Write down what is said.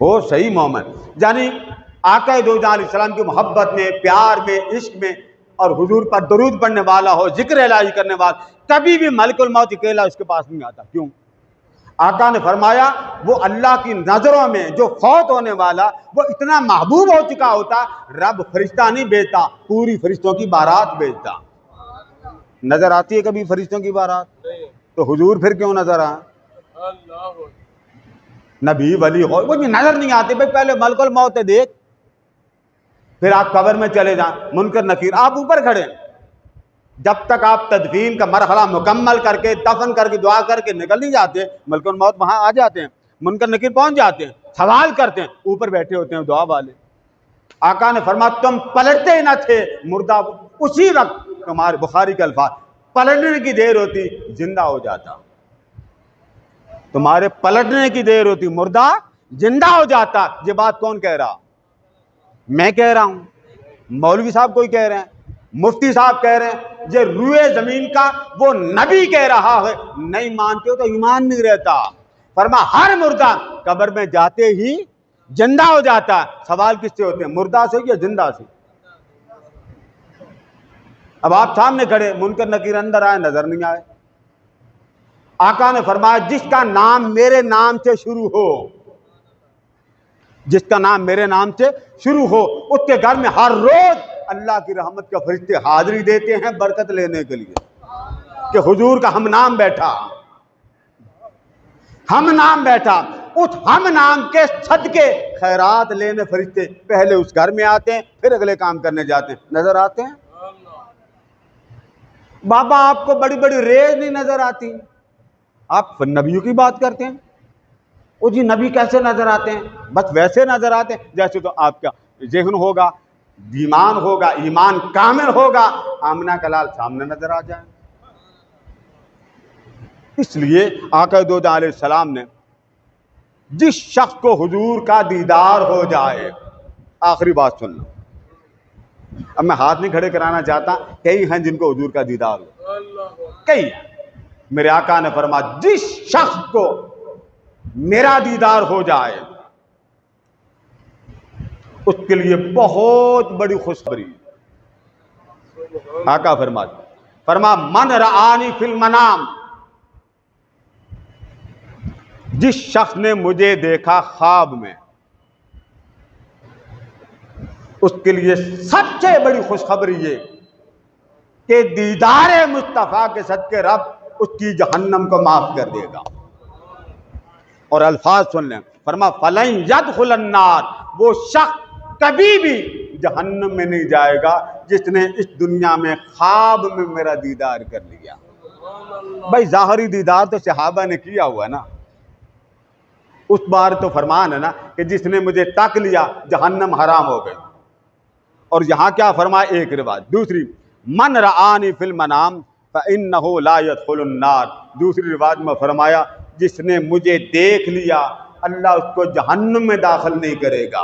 हो सही मोमिन। यानी आका दो जहां अलैहिस्सलाम की मोहब्बत में, प्यार में, इश्क में और हुजूर पर दरूद पढ़ने वाला हो, जिक्र इलाही करने वाला, कभी भी मलकुल मौत अकेला उसके पास नहीं आता। क्यों? आका ने फरमाया वो अल्लाह की नजरों में जो फौत होने वाला वो इतना महबूब हो चुका होता, रब फरिश्ता नहीं भेजता, पूरी फरिश्तों की बारात भेजता। नजर आती है कभी फरिश्तों की बारात? तो हुजूर फिर क्यों नजर आए? नबी वली हो वो भी नजर नहीं आते भाई। पहले मलकुल मौत देख, फिर आप कब्र में चले जाएं, मुनकर नकीर आप ऊपर खड़े। जब तक आप तदफीन का मरहला मुकम्मल करके, दफन करके, दुआ करके निकल नहीं जाते, मलकुल मौत वहां आ जाते हैं, मुनकर नकीर पहुंच जाते हैं, सवाल करते हैं, ऊपर बैठे होते हैं दुआ वाले। आका ने फरमा तुम पलटते न थे, मुर्दा उसी वक्त, तुम्हारे बुखारी के अल्फाज, पलटने की देर होती जिंदा हो जाता। तुम्हारे पलटने की देर होती मुर्दा जिंदा हो जाता। ये बात कौन कह रहा? मैं कह रहा हूं, मौलवी साहब कोई कह रहे हैं, मुफ्ती साहब कह रहे हैं, ये रूए जमीन का वो नबी कह रहा है। नहीं मानते हो तो ईमान नहीं रहता। फरमा हर मुर्दा कब्र में जाते ही जिंदा हो जाता है। सवाल किससे होते हैं, मुर्दा से या जिंदा से? अब आप सामने खड़े, मुनकर नकीर अंदर आए, नजर नहीं आए। आका ने फरमाया जिसका नाम मेरे नाम से शुरू हो, जिसका नाम मेरे नाम से शुरू हो, उसके घर में हर रोज अल्लाह की रहमत का फरिश्ते हाजिरी देते हैं बरकत लेने के लिए कि हुजूर का हम नाम बैठा, हम नाम बैठा। उस हम नाम के सदके खैरात लेने फरिश्ते पहले उस घर में आते हैं, फिर अगले काम करने जाते हैं। नजर आते हैं? बाबा आपको बड़ी बड़ी रेज नहीं नजर आती, आप नबियों की बात करते हैं। वो जी नबी कैसे नजर आते हैं? बस वैसे नजर आते हैं जैसे तो आपका ज़हन होगा, ईमान होगा, ईमान कामिल होगा, आमना का लाल सामने नजर आ जाए। इसलिए आका दो अलैहिस्सलाम ने जिस शख्स को हुजूर का दीदार हो जाए, आखिरी बात सुनना, अब मैं हाथ नहीं खड़े कराना चाहता, कई हैं जिनको हुजूर का दीदार हो, कई। मेरे आका ने फरमा जिस शख्स को मेरा दीदार हो जाए उसके लिए बहुत बड़ी खुशखबरी। आका फरमा मन रआनी फिल मनाम, जिस शख्स ने मुझे देखा ख्वाब में, उसके लिए सबसे बड़ी खुशखबरी ये कि दीदार मुस्तफा के सदके रब उसकी जहन्नम को माफ कर देगा। और अल्फाज सुन लें, फरमा फलन यदखुलन नार, वो शख्स कभी भी जहन्नम में नहीं जाएगा जिसने इस दुनिया में ख्वाब में मेरा दीदार कर लिया। भाई जाहरी दीदार तो सहाबा ने किया हुआ ना, उस बार तो फरमान है ना कि जिसने मुझे तक लिया जहन्नम हराम हो गई। और यहां क्या फरमाया, एक रिवाज, दूसरी मन रआनी फिल मनाम फइन्नहु ला यदखुलुन नार, दूसरी रिवाज में फरमाया जिसने मुझे देख लिया अल्लाह उसको जहन्नम में दाखिल नहीं करेगा।